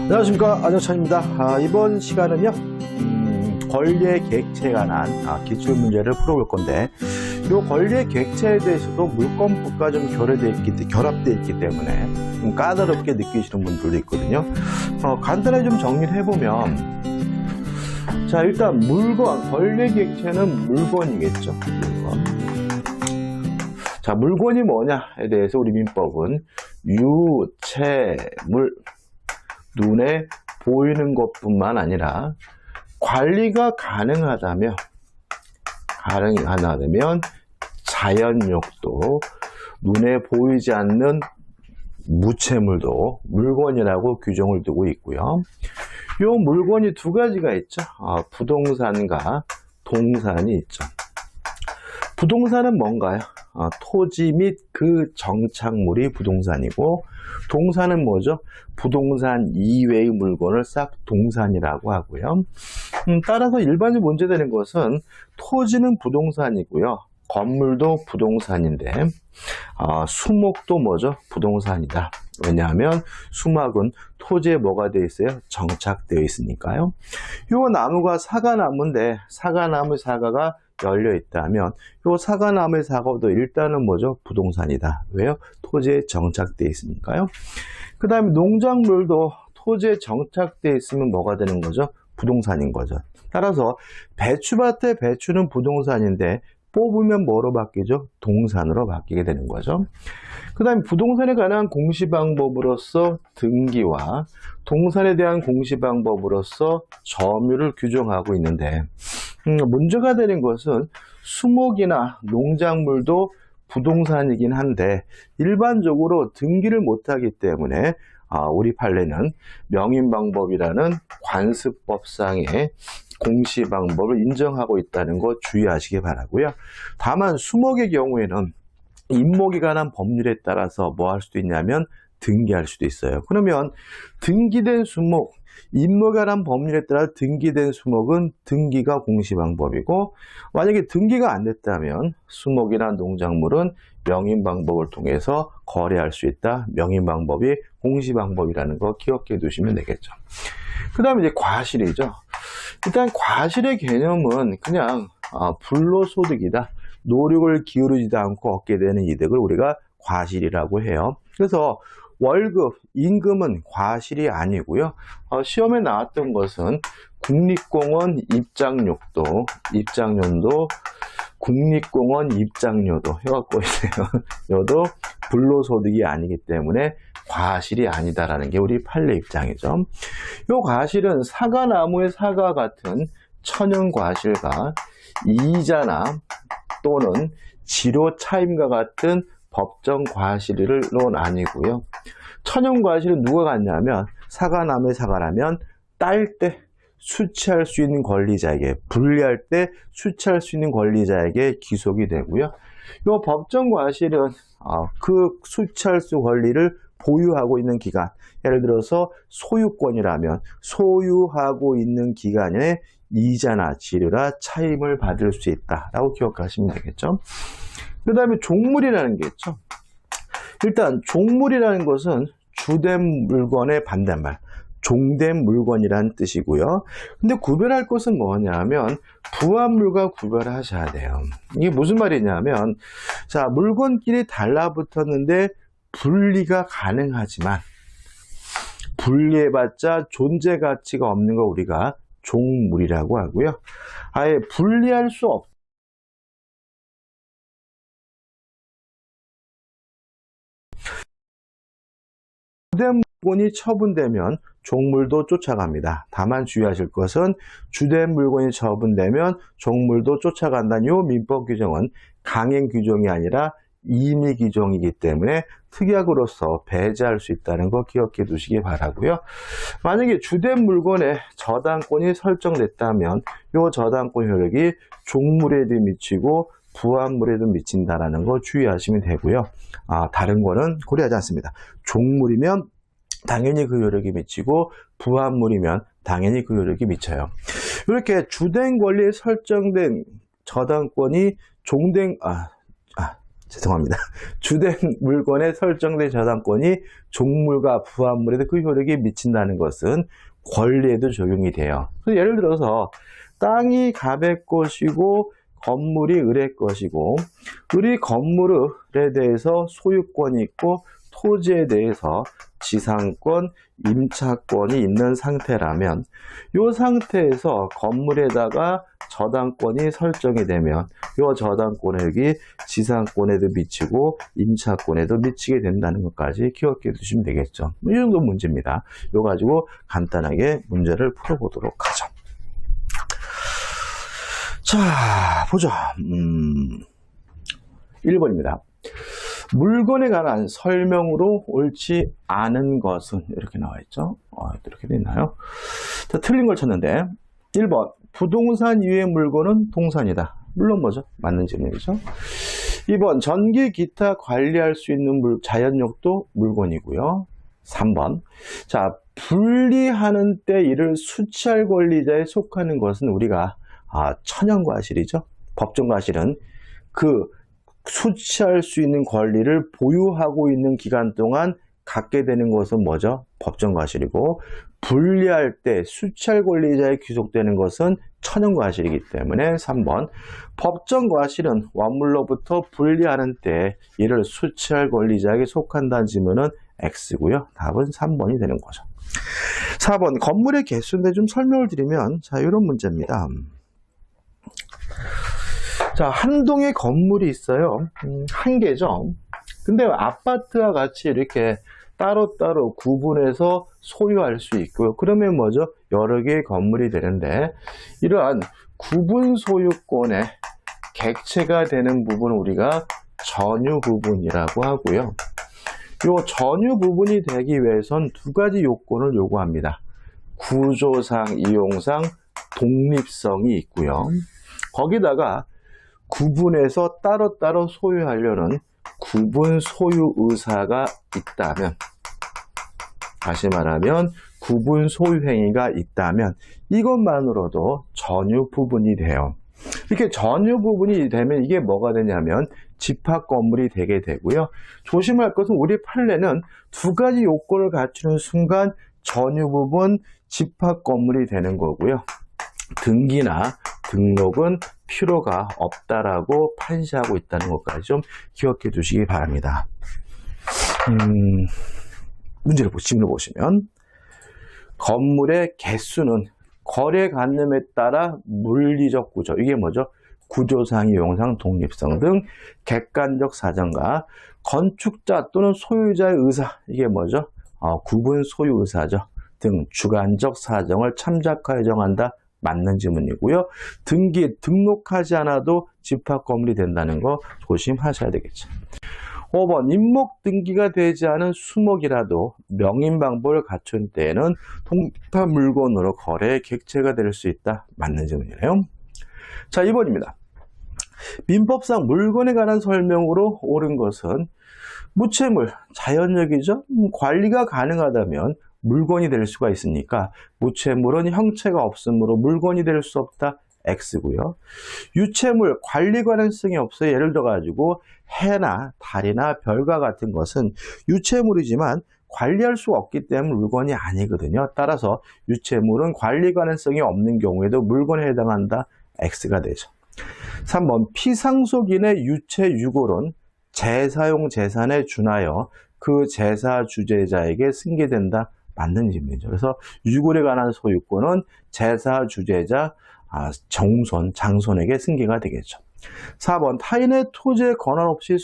안녕하십니까, 안녕찬입니다. 이번 시간은요 권리의 객체에 관한 기출문제를 풀어볼 건데, 이 권리의 객체에 대해서도 물권법과 좀 결합되어 있기 때문에 좀 까다롭게 느끼시는 분들도 있거든요. 간단하게 좀 정리를 해보면, 자, 일단 권리의 객체는 물건이겠죠. 물건. 자, 물건이 뭐냐에 대해서 우리 민법은 유체물, 눈에 보이는 것뿐만 아니라 관리가 가능하다면 자연력도, 눈에 보이지 않는 무체물도 물건이라고 규정을 두고 있고요. 이 물건이 두 가지가 있죠. 부동산과 동산이 있죠. 부동산은 뭔가요? 토지 및 그 정착물이 부동산이고, 동산은 뭐죠? 부동산 이외의 물건을 싹 동산이라고 하고요. 따라서 일반적으로 문제되는 것은 토지는 부동산이고요, 건물도 부동산인데, 수목도 뭐죠? 부동산이다. 왜냐하면 수목은 토지에 뭐가 되어 있어요? 정착되어 있으니까요. 요 나무가 사과나무인데, 사과나무 사과가 열려 있다면 요 사과나무의 사과도 일단은 뭐죠? 부동산이다. 왜요? 토지에 정착되어 있으니까요. 그 다음에 농작물도 토지에 정착되어 있으면 뭐가 되는 거죠? 부동산인 거죠. 따라서 배추밭의 배추는 부동산인데 뽑으면 뭐로 바뀌죠? 동산으로 바뀌게 되는 거죠. 그 다음에 부동산에 관한 공시방법으로서 등기와 동산에 대한 공시방법으로서 점유를 규정하고 있는데, 문제가 되는 것은 수목이나 농작물도 부동산이긴 한데 일반적으로 등기를 못하기 때문에 우리 판례는 명인방법이라는 관습법상의 공시방법을 인정하고 있다는 거 주의하시기 바라고요. 다만 수목의 경우에는 임목에 관한 법률에 따라서 뭐 할 수도 있냐면 등기할 수도 있어요. 그러면 등기된 수목, 임목에 관한 법률에 따라 등기된 수목은 등기가 공시방법이고, 만약에 등기가 안 됐다면 수목이나 농작물은 명인방법을 통해서 거래할 수 있다. 명인방법이 공시방법이라는 거 기억해 두시면 되겠죠. 그 다음에 이제 과실이죠. 일단 과실의 개념은 그냥 불로소득이다. 노력을 기울이지도 않고 얻게 되는 이득을 우리가 과실이라고 해요. 그래서 월급, 임금은 과실이 아니고요. 시험에 나왔던 것은 국립공원 입장료도 국립공원 입장료도 해갖고 있어요. 이것도 불로소득이 아니기 때문에 과실이 아니다라는 게 우리 판례 입장이죠. 이 과실은 사과나무의 사과 같은 천연과실과 이자나 또는 지료 차임과 같은 법정 과실로 나뉘고요. 천연과실은 누가 갖냐면 사과나무의 사과라면 딸 때 수취할 수 있는 권리자에게, 분리할 때 수취할 수 있는 권리자에게 기속이 되고요. 이 법정 과실은 그 수취할 수 권리를 보유하고 있는 기간, 예를 들어서 소유권이라면 소유하고 있는 기간에 이자나 지료나 차임을 받을 수 있다라고 기억하시면 되겠죠. 그 다음에 종물이라는 게 있죠. 일단 종물이라는 것은 주된 물건의 반대말, 종된 물건이라는 뜻이고요. 근데 구별할 것은 뭐냐면 부합물과 구별을 하셔야 돼요. 이게 무슨 말이냐면, 자, 물건끼리 달라붙었는데 분리가 가능하지만 분리해봤자 존재 가치가 없는 거 우리가 종물이라고 하고요. 아예 분리할 수 없 주된 물건이 처분되면 종물도 쫓아갑니다. 다만 주의하실 것은 주된 물건이 처분되면 종물도 쫓아간다는 이 민법 규정은 강행 규정이 아니라 임의 규정이기 때문에 특약으로서 배제할 수 있다는 거 기억해 두시기 바라고요. 만약에 주된 물건에 저당권이 설정됐다면 이 저당권 효력이 종물에도 미치고 부합물에도 미친다라는 거 주의하시면 되고요. 다른 거는 고려하지 않습니다. 종물이면 당연히 그 효력이 미치고 부합물이면 당연히 그 효력이 미쳐요. 이렇게 주된 권리에 설정된 저당권이 죄송합니다. 주된 물건에 설정된 저당권이 종물과 부합물에도 그 효력이 미친다는 것은 권리에도 적용이 돼요. 예를 들어서 땅이 갑의 것이고 건물이 을의 것이고 을이 건물에 대해서 소유권이 있고 토지에 대해서 지상권, 임차권이 있는 상태라면 이 상태에서 건물에다가 저당권이 설정이 되면 이 저당권액이 지상권에도 미치고 임차권에도 미치게 된다는 것까지 기억해 두시면 되겠죠. 이 정도 문제입니다. 이거 가지고 간단하게 문제를 풀어보도록 하죠. 자, 보죠. 1번입니다. 물건에 관한 설명으로 옳지 않은 것은 이렇게 나와 있죠. 이렇게 돼 있나요? 자, 틀린 걸 찾는데 1번 부동산 이외의 물건은 동산이다. 물론 뭐죠? 맞는 질문이죠. 2번 전기 기타 관리할 수 있는 자연력도 물건이고요. 3번 자 분리하는 때 이를 수취할 권리자에 속하는 것은 우리가 천연과실이죠. 법정과실은 그 수취할 수 있는 권리를 보유하고 있는 기간 동안 갖게 되는 것은 뭐죠? 법정과실이고 분리할 때 수취할 권리자에 귀속되는 것은 천연과실이기 때문에 3번 법정과실은 원물로부터 분리하는 때 이를 수취할 권리자에게 속한다는 질문은 X고요. 답은 3번이 되는 거죠. 4번 건물의 개수인데 좀 설명을 드리면 자 이런 문제입니다. 자, 한 동의 건물이 있어요. 한 개죠. 근데 아파트와 같이 이렇게 따로따로 구분해서 소유할 수 있고요. 그러면 뭐죠? 여러 개의 건물이 되는데 이러한 구분 소유권의 객체가 되는 부분을 우리가 전유 부분이라고 하고요. 이 전유 부분이 되기 위해선 두 가지 요건을 요구합니다. 구조상, 이용상, 독립성이 있고요. 거기다가 구분해서 따로따로 소유하려는 구분 소유 의사가 있다면, 다시 말하면 구분 소유 행위가 있다면 이것만으로도 전유 부분이 돼요. 이렇게 전유 부분이 되면 이게 뭐가 되냐면 집합 건물이 되게 되고요. 조심할 것은 우리 판례는 두 가지 요건을 갖추는 순간 전유 부분 집합 건물이 되는 거고요. 등기나 등록은 필요가 없다라고 판시하고 있다는 것까지 좀 기억해 두시기 바랍니다. 질문을 보시면 건물의 개수는 거래관념에 따라 물리적 구조, 이게 뭐죠? 구조상, 이용상, 독립성 등 객관적 사정과 건축자 또는 소유자의 의사, 이게 뭐죠? 구분 소유 의사죠. 등 주관적 사정을 참작하여 정한다. 맞는 질문이고요. 등록하지 않아도 집합 건물이 된다는 거 조심하셔야 되겠죠. 5번 임목 등기가 되지 않은 수목이라도 명인 방법을 갖춘 때에는 동일한 물건으로 거래의 객체가 될 수 있다. 맞는 질문이네요. 자, 2번입니다. 민법상 물건에 관한 설명으로 옳은 것은 무채물, 자연력이죠. 관리가 가능하다면 물건이 될 수가 있으니까 무채물은 형체가 없으므로 물건이 될 수 없다. X고요. 유채물, 관리 가능성이 없어요. 예를 들어 가지고 해나 달이나 별과 같은 것은 유채물이지만 관리할 수 없기 때문에 물건이 아니거든요. 따라서 유채물은 관리 가능성이 없는 경우에도 물건에 해당한다. X가 되죠. 3번 피상속인의 유채 유골은 재사용 재산에 준하여 그 재사 주재자에게 승계된다. 맞는 질문이죠. 그래서 유골에 관한 소유권은 재사 주재자 장손에게 승계가 되겠죠. 4번 타인의 토지에 권한 없이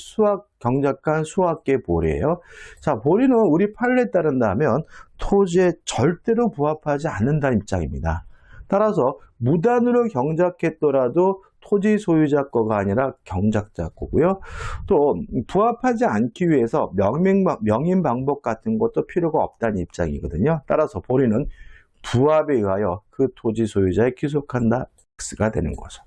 경작한 수학계 보리예요. 자, 보리는 우리 판례에 따른다면 토지에 절대로 부합하지 않는다는 입장입니다. 따라서 무단으로 경작했더라도 토지 소유자 거가 아니라 경작자 거고요. 또 부합하지 않기 위해서 명인 방법 같은 것도 필요가 없다는 입장이거든요. 따라서 보리는 부합에 의하여 그 토지 소유자에 귀속한다. X가 되는 거죠.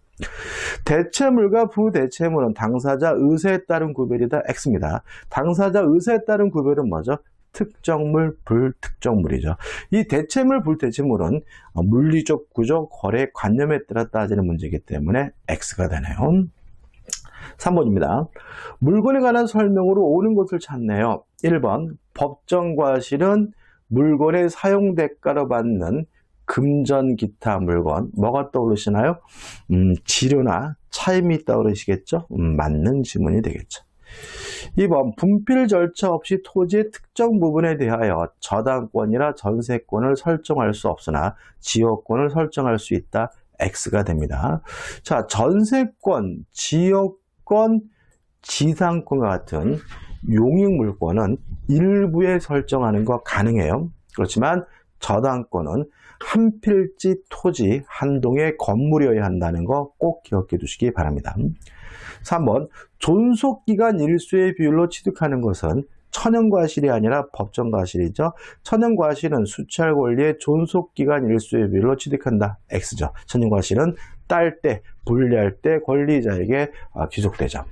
대체물과 부대체물은 당사자 의사에 따른 구별이다. X입니다. 당사자 의사에 따른 구별은 뭐죠? 특정물, 불특정물이죠. 이 대체물, 불대체물은 물리적 구조, 거래 관념에 따라 따지는 문제이기 때문에 X가 되네요. 3번입니다. 물건에 관한 설명으로 옳은 것을 찾네요. 1번 법정과실은 물건의 사용대가로 받는 금전 기타 물건. 뭐가 떠오르시나요? 지료나 차임이 떠오르시겠죠? 맞는 지문이 되겠죠. 2번 분필 절차 없이 토지의 특정 부분에 대하여 저당권이나 전세권을 설정할 수 없으나 지역권을 설정할 수 있다. X가 됩니다. 자, 전세권, 지역권, 지상권과 같은 용익물권은 일부에 설정하는 거 가능해요. 그렇지만 저당권은 한 필지 토지 한 동의 건물이어야 한다는 거 꼭 기억해 두시기 바랍니다. 3번 존속기간 일수의 비율로 취득하는 것은 천연과실이 아니라 법정과실이죠. 천연과실은 수취할 권리의 존속기간 일수의 비율로 취득한다. X죠. 천연과실은 딸 때, 분리할 때 권리자에게 귀속되죠.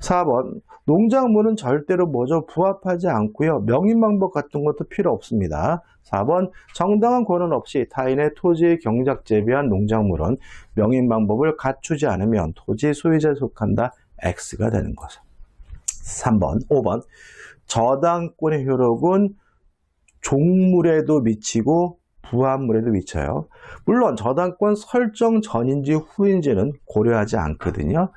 4번 농작물은 절대로 뭐죠? 부합하지 않고요. 명인방법 같은 것도 필요 없습니다. 4번 정당한 권한 없이 타인의 토지의 경작 재배한 농작물은 명인방법을 갖추지 않으면 토지 소유자에 속한다. X가 되는 거죠. 3번, 5번 저당권의 효력은 종물에도 미치고 부합물에도 미쳐요. 물론 저당권 설정 전인지 후인지는 고려하지 않거든요.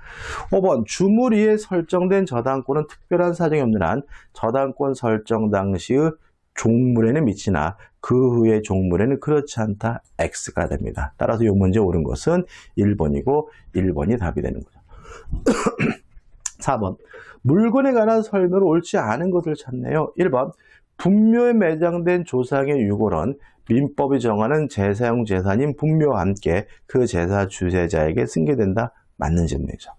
5번 주물위에 설정된 저당권은 특별한 사정이 없는 한 저당권 설정 당시의 종물에는 미치나 그 후의 종물에는 그렇지 않다. X가 됩니다. 따라서 이 문제 옳은 것은 1번이고 1번이 답이 되는 거죠. 4번 물건에 관한 설명을 옳지 않은 것을 찾네요. 1번 분묘에 매장된 조상의 유골은 민법이 정하는 재사용 재산인 분묘와 함께 그 제사 주재자에게 승계된다. 맞는 질문이죠.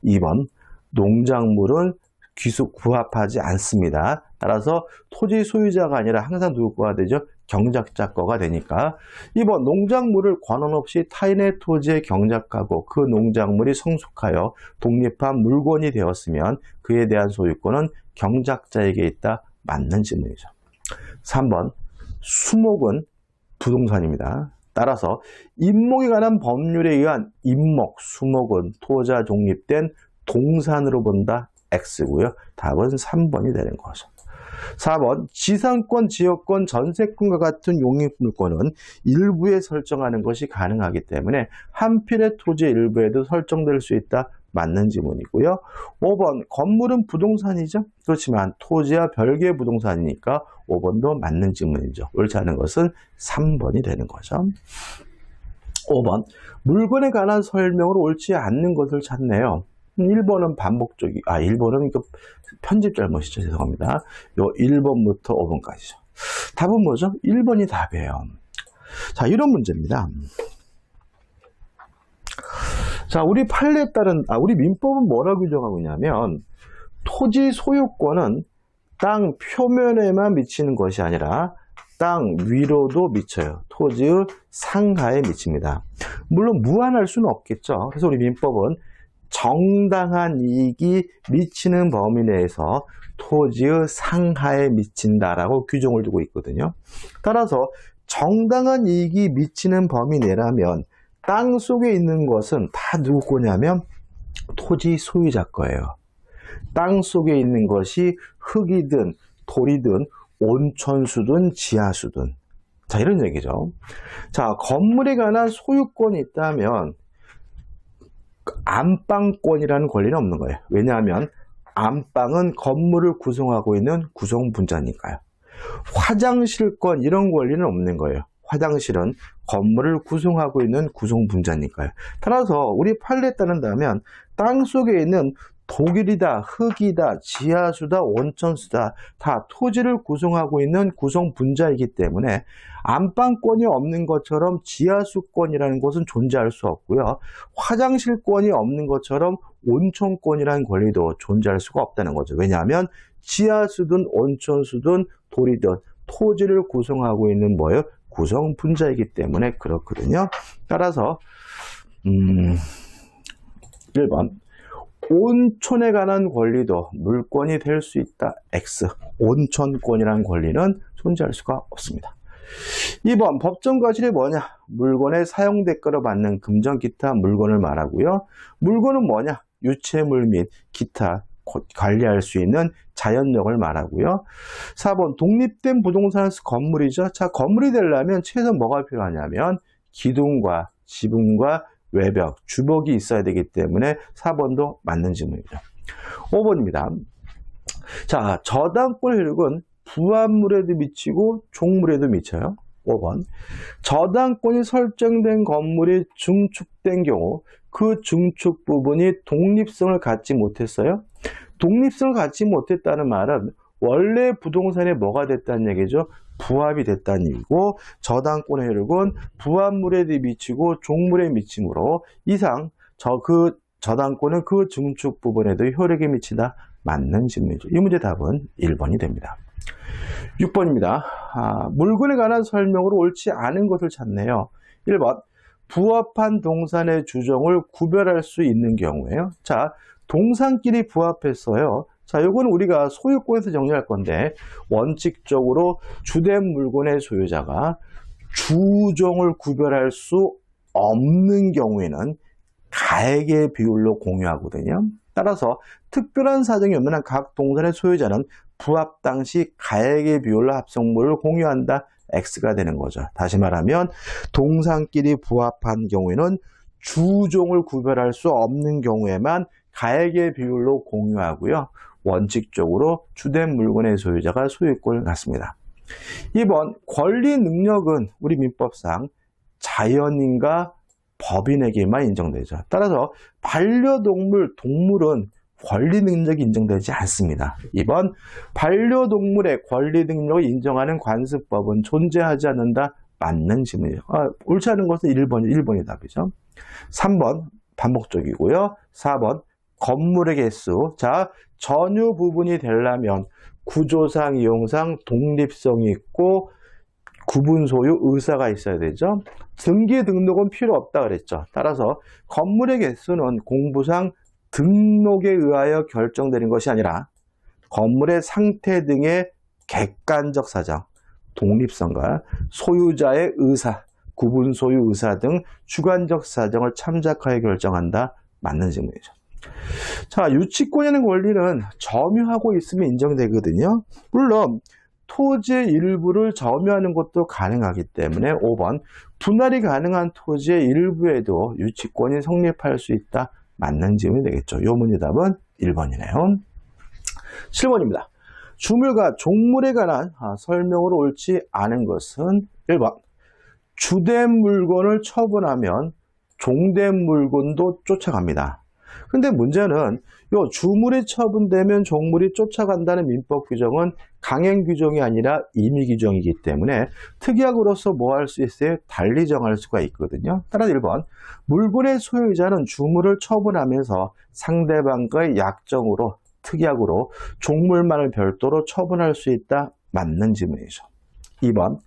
2번 농작물은 귀속 부합하지 않습니다. 따라서 토지 소유자가 아니라 항상 누구 거가 되죠? 경작자 거가 되니까 2번 농작물을 관원 없이 타인의 토지에 경작하고 그 농작물이 성숙하여 독립한 물건이 되었으면 그에 대한 소유권은 경작자에게 있다. 맞는 질문이죠. 3번 수목은 부동산입니다. 따라서 임목에 관한 법률에 의한 임목, 수목은 토지와 독립된 동산으로 본다. X고요. 답은 3번이 되는 거죠. 4번 지상권, 지역권, 전세권과 같은 용익물권은 일부에 설정하는 것이 가능하기 때문에 한 필의 토지의 일부에도 설정될 수 있다. 맞는 지문이고요. 5번 건물은 부동산이죠. 그렇지만 토지와 별개의 부동산이니까 5번도 맞는 지문이죠. 옳지 않은 것은 3번이 되는 거죠. 5번 물건에 관한 설명으로 옳지 않는 것을 찾네요. 1번은 반복적이, 1번은 이거 편집 잘못이죠. 죄송합니다. 요 1번부터 5번까지죠. 답은 뭐죠? 1번이 답이에요. 자, 이런 문제입니다. 자, 우리 판례에 따른, 우리 민법은 뭐라고 규정하고 있냐면, 토지 소유권은 땅 표면에만 미치는 것이 아니라 땅 위로도 미쳐요. 토지의 상하에 미칩니다. 물론 무한할 수는 없겠죠. 그래서 우리 민법은 정당한 이익이 미치는 범위 내에서 토지의 상하에 미친다라고 규정을 두고 있거든요. 따라서 정당한 이익이 미치는 범위 내라면 땅 속에 있는 것은 다 누구 거냐면 토지 소유자 거예요. 땅 속에 있는 것이 흙이든 돌이든 온천수든 지하수든. 자, 이런 얘기죠. 자, 건물에 관한 소유권이 있다면 안방권이라는 권리는 없는 거예요. 왜냐하면 안방은 건물을 구성하고 있는 구성분자니까요. 화장실권 이런 권리는 없는 거예요. 화장실은 건물을 구성하고 있는 구성분자니까요. 따라서 우리 판례에 따른다면 땅 속에 있는 독일이다, 흙이다, 지하수다, 온천수다 다 토지를 구성하고 있는 구성분자이기 때문에 안방권이 없는 것처럼 지하수권이라는 것은 존재할 수 없고요. 화장실권이 없는 것처럼 온천권이라는 권리도 존재할 수가 없다는 거죠. 왜냐하면 지하수든 온천수든 돌이든 토지를 구성하고 있는 뭐예요? 구성분자이기 때문에 그렇거든요. 따라서 1번 온천에 관한 권리도 물권이 될 수 있다. X. 온천권이라는 권리는 존재할 수가 없습니다. 2번 법정과실이 뭐냐? 물건의 사용대가로 받는 금전 기타 물건을 말하고요. 물건은 뭐냐? 유체물 및 기타 관리할 수 있는 자연력을 말하고요. 4번 독립된 부동산 건물이죠. 자, 건물이 되려면 최소한 뭐가 필요하냐면 기둥과 지붕과 외벽, 주벽이 있어야 되기 때문에 4번도 맞는 질문이죠. 5번입니다. 자, 저당권 효력은 부합물에도 미치고 종물에도 미쳐요. 5번. 저당권이 설정된 건물이 증축된 경우 그 증축 부분이 독립성을 갖지 못했어요. 독립성을 갖지 못했다는 말은 원래 부동산에 뭐가 됐다는 얘기죠? 부합이 됐다는 얘기고, 저당권의 효력은 부합물에도 미치고 종물에 미치므로 이상 저당권은 그 증축 부분에도 효력이 미치다. 맞는 질문이죠. 이 문제 답은 1번이 됩니다. 6번입니다. 물건에 관한 설명으로 옳지 않은 것을 찾네요. 1번. 부합한 동산의 주종을 구별할 수 있는 경우에요. 자, 동산끼리 부합했어요. 자, 요거는 우리가 소유권에서 정리할 건데, 원칙적으로 주된 물건의 소유자가 주종을 구별할 수 없는 경우에는 가액의 비율로 공유하거든요. 따라서 특별한 사정이 없는 한 각 동산의 소유자는 부합 당시 가액의 비율로 합성물을 공유한다. X가 되는 거죠. 다시 말하면 동산끼리 부합한 경우에는 주종을 구별할 수 없는 경우에만 가액의 비율로 공유하고요. 원칙적으로 주된 물건의 소유자가 소유권을 갖습니다. 2번, 권리 능력은 우리 민법상 자연인과 법인에게만 인정되죠. 따라서 반려동물, 동물은 권리 능력이 인정되지 않습니다. 2번, 반려동물의 권리 능력을 인정하는 관습법은 존재하지 않는다. 맞는 질문이죠. 옳지 않은 것은 1번이 답이죠. 3번, 반복적이고요. 4번, 건물의 개수. 자, 전유 부분이 되려면 구조상, 이용상 독립성이 있고 구분 소유 의사가 있어야 되죠. 등기 등록은 필요 없다 그랬죠. 따라서 건물의 개수는 공부상 등록에 의하여 결정되는 것이 아니라 건물의 상태 등의 객관적 사정, 독립성과 소유자의 의사, 구분 소유 의사 등 주관적 사정을 참작하여 결정한다. 맞는 질문이죠. 자, 유치권이라는 권리는 점유하고 있으면 인정되거든요. 물론 토지의 일부를 점유하는 것도 가능하기 때문에 5번, 분할이 가능한 토지의 일부에도 유치권이 성립할 수 있다. 맞는 질문이 되겠죠. 이 문제 답은 1번이네요. 7번입니다. 주물과 종물에 관한 설명으로 옳지 않은 것은 1번, 주된 물건을 처분하면 종된 물건도 쫓아갑니다. 근데 문제는 요 주물이 처분되면 종물이 쫓아간다는 민법 규정은 강행 규정이 아니라 임의 규정이기 때문에 특약으로서 뭐 할 수 있어요? 달리 정할 수가 있거든요. 따라서 1번, 물건의 소유자는 주물을 처분하면서 상대방과의 약정으로 특약으로 종물만을 별도로 처분할 수 있다. 맞는 질문이죠. 2번,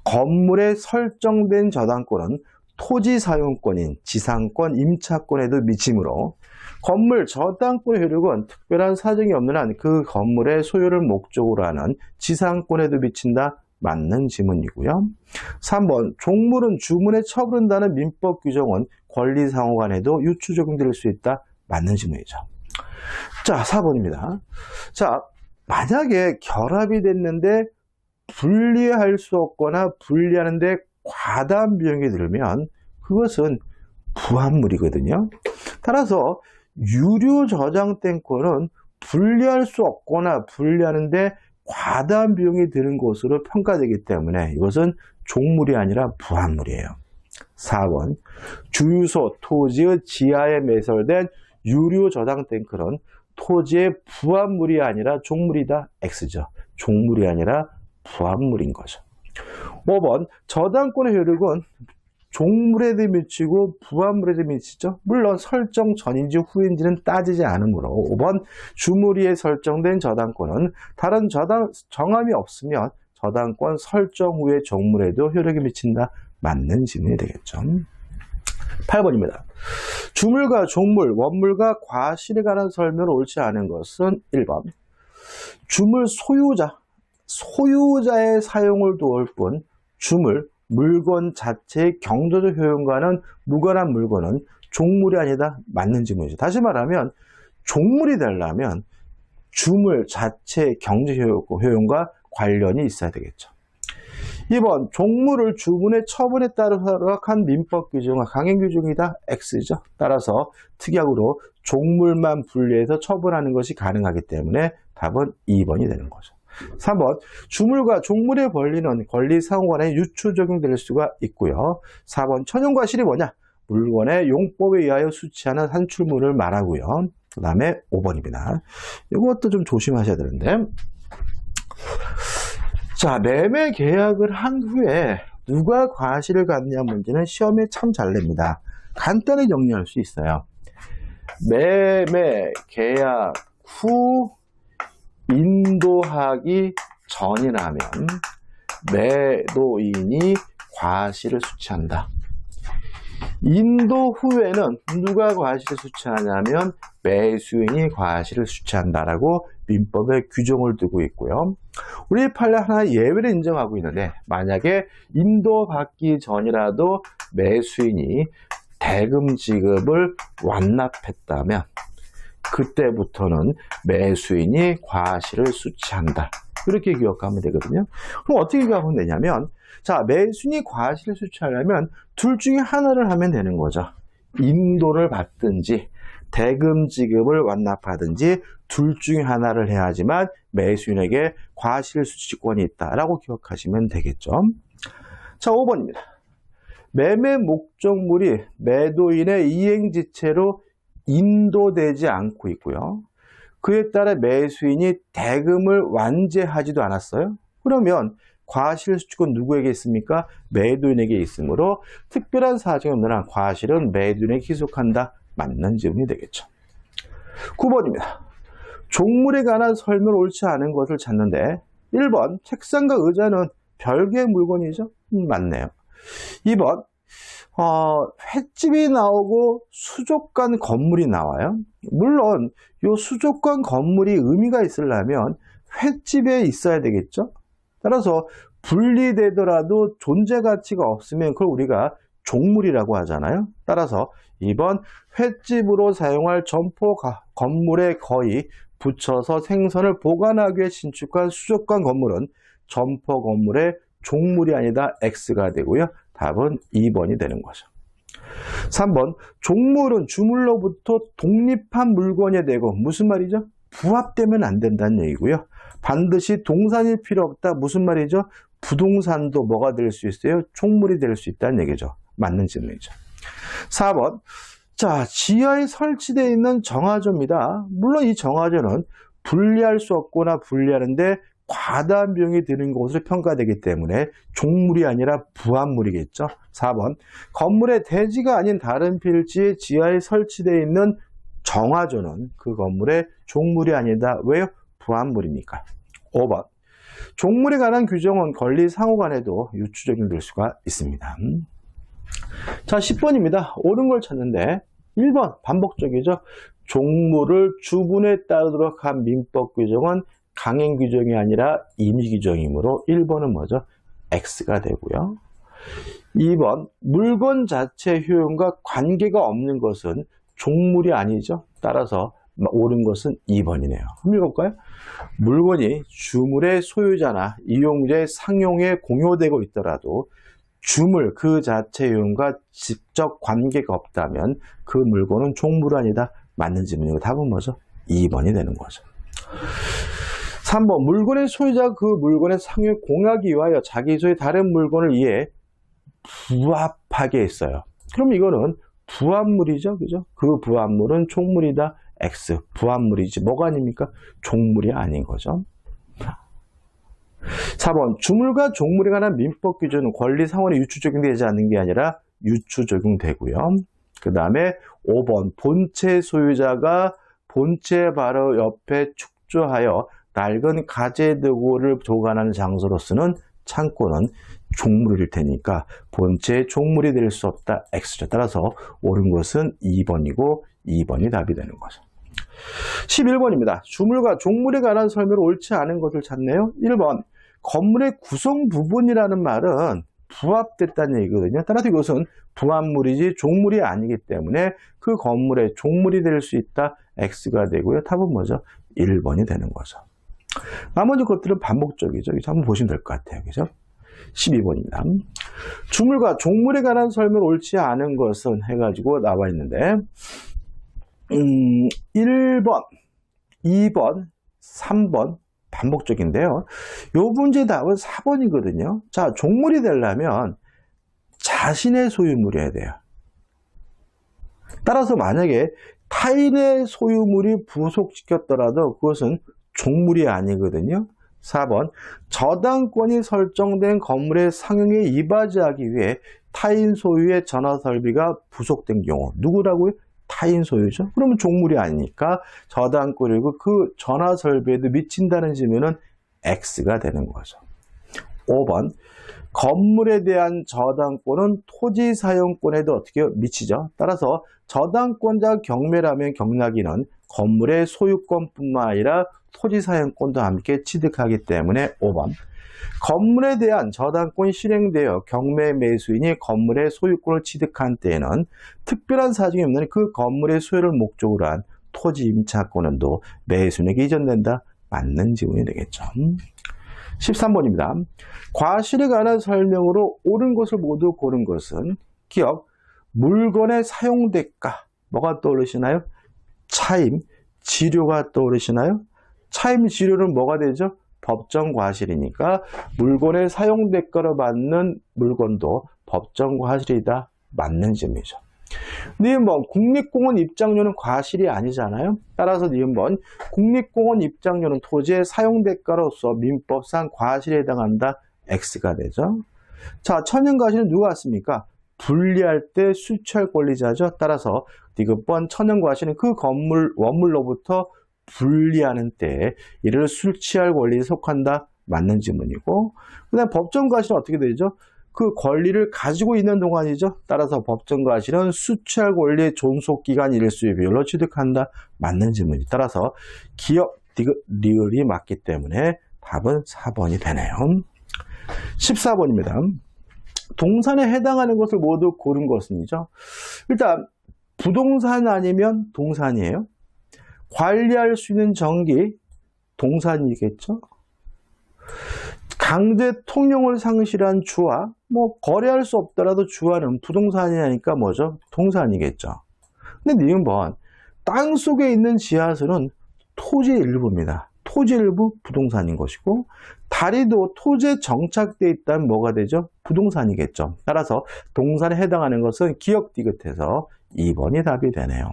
건물에 설정된 저당권은 토지 사용권인 지상권, 임차권에도 미치므로 건물 저당권의 효력은 특별한 사정이 없는 한 그 건물의 소유를 목적으로 하는 지상권에도 미친다. 맞는 지문이고요. 3번, 종물은 주문에 처분한다는 민법 규정은 권리상호간에도 유추 적용될 수 있다. 맞는 지문이죠. 자, 4번입니다. 자, 만약에 결합이 됐는데 분리할 수 없거나 분리하는데 과다한 비용이 들면 그것은 부합물이거든요. 따라서 유료 저장된 권은 분리할 수 없거나 분리하는데 과다한 비용이 드는 것으로 평가되기 때문에 이것은 종물이 아니라 부합물이에요. 4번, 주유소 토지의 지하에 매설된 유료 저장된 권은 토지의 부합물이 아니라 종물이다. X죠. 종물이 아니라 부합물인 거죠. 5번, 저당권의 효력은 종물에도 미치고 부합물에도 미치죠. 물론 설정 전인지 후인지는 따지지 않으므로 5번, 주무리에 설정된 저당권은 다른 정함이 없으면 저당권 설정 후에 종물에도 효력이 미친다. 맞는 질문이 되겠죠. 8번입니다. 주물과 종물, 원물과 과실에 관한 설명을 옳지 않은 것은 1번, 주물 소유자의 사용을 도울 뿐 주물, 물건 자체의 경제적 효용과는 무관한 물건은 종물이 아니다. 맞는 질문이죠. 다시 말하면 종물이 되려면 주물 자체의 경제 효용과 관련이 있어야 되겠죠. 2번 종물을 주문의 처분에 따라 허락한 민법 규정과 강행 규정이다. X죠. 따라서 특약으로 종물만 분리해서 처분하는 것이 가능하기 때문에 답은 2번이 되는 거죠. 3번 주물과 종물의 권리는 권리상호간에 유추 적용될 수가 있고요. 4번 천연과실이 뭐냐? 물건의 용법에 의하여 수취하는 산출물을 말하고요. 그 다음에 5번입니다. 이것도 좀 조심하셔야 되는데, 자, 매매 계약을 한 후에 누가 과실을 갖느냐 문제는 시험에 참 잘 냅니다. 간단히 정리할 수 있어요. 매매 계약 후 인도하기 전이라면 매도인이 과실을 수취한다. 인도 후에는 누가 과실을 수취하냐면 매수인이 과실을 수취한다라고 민법에 규정을 두고 있고요. 우리 판례 하나 예외를 인정하고 있는데, 만약에 인도받기 전이라도 매수인이 대금 지급을 완납했다면 그때부터는 매수인이 과실을 수취한다. 이렇게 기억하면 되거든요. 그럼 어떻게 기억하면 되냐면, 자, 매수인이 과실을 수취하려면 둘 중에 하나를 하면 되는 거죠. 인도를 받든지 대금 지급을 완납하든지 둘 중에 하나를 해야지만 매수인에게 과실 수취권이 있다라고 기억하시면 되겠죠. 자, 5번입니다. 매매 목적물이 매도인의 이행지체로 인도되지 않고 있고요. 그에 따라 매수인이 대금을 완제하지도 않았어요. 그러면 과실 수취권 누구에게 있습니까? 매도인에게 있으므로 특별한 사정이 없는 한 과실은 매도인에게 기속한다. 맞는 질문이 되겠죠. 9번입니다. 종물에 관한 설명을 옳지 않은 것을 찾는데, 1번 책상과 의자는 별개의 물건이죠? 맞네요. 2번 횟집이 나오고 수족관 건물이 나와요. 물론 이 수족관 건물이 의미가 있으려면 횟집에 있어야 되겠죠. 따라서 분리되더라도 존재 가치가 없으면 그걸 우리가 종물이라고 하잖아요. 따라서 2번 횟집으로 사용할 점포 건물에 거의 붙여서 생선을 보관하기 위해 신축한 수족관 건물은 점포 건물의 종물이 아니다. X가 되고요. 답은 2번이 되는 거죠. 3번 종물은 주물로부터 독립한 물건이 되고, 무슨 말이죠? 부합되면 안 된다는 얘기고요. 반드시 동산일 필요 없다. 무슨 말이죠? 부동산도 뭐가 될 수 있어요? 종물이 될 수 있다는 얘기죠. 맞는 질문이죠. 4번 자, 지하에 설치되어 있는 정화조입니다. 물론 이 정화조는 분리할 수 없거나 분리하는데 과다한 비용이 드는 것으로 평가되기 때문에 종물이 아니라 부합물이겠죠. 4번 건물의 대지가 아닌 다른 필지의 지하에 설치되어 있는 정화조는 그 건물의 종물이 아니다. 왜요? 부합물이니까. 5번 종물에 관한 규정은 권리 상호간에도 유추 적용될 수가 있습니다. 자, 10번입니다. 옳은 걸 찾는데 1번 반복적이죠. 종물을 주분에 따르도록 한 민법 규정은 강행 규정이 아니라 임의 규정이므로 1번은 뭐죠? X가 되고요. 2번 물건 자체 효용과 관계가 없는 것은 종물이 아니죠. 따라서 옳은 것은 2번이네요. 한번 읽어볼까요? 물건이 주물의 소유자나 이용자의 상용에 공유되고 있더라도 주물 그 자체 효용과 직접 관계가 없다면 그 물건은 종물 아니다. 맞는 질문이고 답은 뭐죠? 2번이 되는 거죠. 3번 물건의 소유자가 그 물건의 상용에 공유하기 위하여 자기 소유의 다른 물건을 이해 부합하게 했어요. 그럼 이거는 부합물이죠. 그죠? 그 부합물은 종물이다. X. 부합물이지. 뭐가 아닙니까? 종물이 아닌 거죠. 4번 주물과 종물에 관한 민법 기준은 권리 상환에 유추 적용되지 않는 게 아니라 유추 적용되고요. 그 다음에 5번 본체 소유자가 본체 바로 옆에 축조하여 낡은 가재도구를 보관하는 장소로 쓰는 창고는 종물일 테니까 본체의 종물이 될 수 없다. X죠. 따라서 옳은 것은 2번이고 2번이 답이 되는 거죠. 11번입니다. 주물과 종물에 관한 설명을 옳지 않은 것을 찾네요. 1번 건물의 구성 부분이라는 말은 부합됐다는 얘기거든요. 따라서 이것은 부합물이지 종물이 아니기 때문에 그 건물의 종물이 될 수 있다. X가 되고요. 답은 뭐죠? 1번이 되는 거죠. 나머지 것들은 반복적이죠. 한번 보시면 될 것 같아요. 그죠? 12번입니다. 주물과 종물에 관한 설명 옳지 않은 것은 해가지고 나와 있는데 1번, 2번, 3번 반복적인데요. 요 문제 답은 4번이거든요. 자, 종물이 되려면 자신의 소유물이어야 돼요. 따라서 만약에 타인의 소유물이 부속시켰더라도 그것은 종물이 아니거든요. 4번, 저당권이 설정된 건물의 상용에 이바지하기 위해 타인 소유의 전화설비가 부속된 경우 누구라고요? 타인 소유죠. 그러면 종물이 아니니까 저당권이고 그 전화설비에도 미친다는 지면은 X가 되는 거죠. 5번, 건물에 대한 저당권은 토지 사용권에도 어떻게 미치죠. 따라서 저당권자 경매라면 경락인은 건물의 소유권뿐만 아니라 토지 사용권도 함께 취득하기 때문에 5번, 건물에 대한 저당권이 실행되어 경매 매수인이 건물의 소유권을 취득한 때에는 특별한 사정이 없는 그 건물의 소유를 목적으로 한 토지 임차권은도 매수인에게 이전된다. 맞는 지문이 되겠죠. 13번입니다. 과실에 관한 설명으로 옳은 것을 모두 고른 것은 기억, 물건의 사용대가 뭐가 떠오르시나요? 차임, 지료가 떠오르시나요? 차임, 지료는 뭐가 되죠? 법정 과실이니까 물건의 사용대가로 받는 물건도 법정 과실이다. 맞는 점이죠. 니은번 국립공원 입장료는 과실이 아니잖아요. 따라서 니은번 국립공원 입장료는 토지의 사용대가로서 민법상 과실에 해당한다. X가 되죠. 자, 천연과실은 누가 왔습니까? 분리할 때 수취할 권리자죠. 따라서 디귿번 천연과실은 그 건물 원물로부터 분리하는 때 이를 수취할 권리에 속한다. 맞는 지문이고, 그 다음 법정과실은 어떻게 되죠? 그 권리를 가지고 있는 동안이죠. 따라서 법정과실은 수취할 권리의 존속기간 일수의 비율로 취득한다. 맞는 지문이. 따라서 기억, 디귿, 리을이 맞기 때문에 답은 4번이 되네요. 14번입니다. 동산에 해당하는 것을 모두 고른 것은이죠. 일단 부동산 아니면 동산이에요. 관리할 수 있는 정기, 동산이겠죠. 강제 통용을 상실한 주화, 거래할 수 없더라도 주화는 부동산이 아니까 뭐죠? 동산이겠죠. 근데 니은번 땅 속에 있는 지하수는 토지의 일부입니다. 토지 일부 부동산인 것이고, 다리도 토지에 정착되어 있다면 뭐가 되죠? 부동산이겠죠. 따라서 동산에 해당하는 것은 기억 디귿해서 2번이 답이 되네요.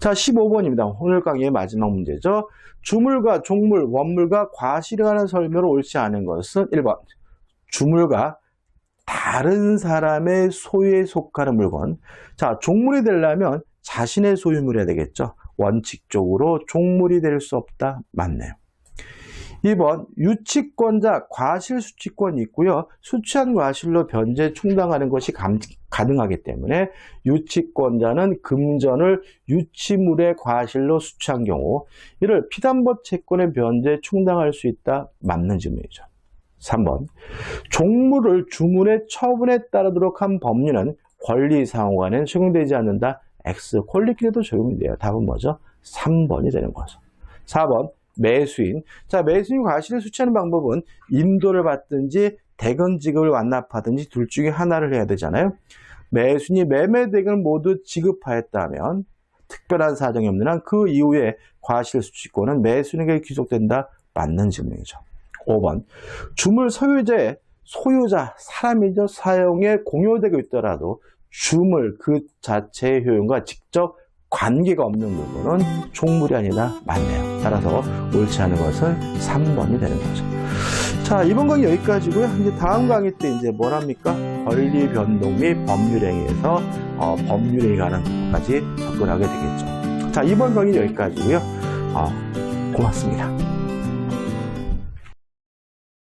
자, 15번입니다. 오늘 강의의 마지막 문제죠. 주물과 종물, 원물과 과실에 관한 설명을 옳지 않은 것은 1번, 주물과 다른 사람의 소유에 속하는 물건. 자, 종물이 되려면 자신의 소유물이어야 되겠죠. 원칙적으로 종물이 될 수 없다. 맞네요. 2번, 유치권자 과실 수취권이 있고요. 수취한 과실로 변제 충당하는 것이 가능하기 때문에 유치권자는 금전을 유치물의 과실로 수취한 경우 이를 피담보 채권의 변제 충당할 수 있다. 맞는 질문이죠. 3번, 종물을 주물의 처분에 따르도록 한 법률은 권리상호간에 적용되지 않는다. X, 권리끼리도 적용이 돼요. 답은 뭐죠? 3번이 되는 거죠. 4번, 매수인. 자, 매수인 과실을 수취하는 방법은 인도를 받든지 대금 지급을 완납하든지 둘 중에 하나를 해야 되잖아요. 매수인이 매매 대금을 모두 지급하였다면 특별한 사정이 없는 한 그 이후에 과실 수취권은 매수인에게 귀속된다. 맞는 질문이죠. 5번, 주물 소유자의 소유자, 사람이죠. 사용에 공유되고 있더라도 주물 그 자체의 효용과 직접 관계가 없는 부분은 종물이 아니다. 맞네요. 따라서 옳지 않은 것은 3번이 되는 거죠. 자, 이번 강의 여기까지고요. 이제 다음 강의 때 이제 뭘 합니까? 권리 변동 및 법률행위에서 법률행위 관한 것까지 접근하게 되겠죠. 자, 이번 강의 여기까지고요. 고맙습니다.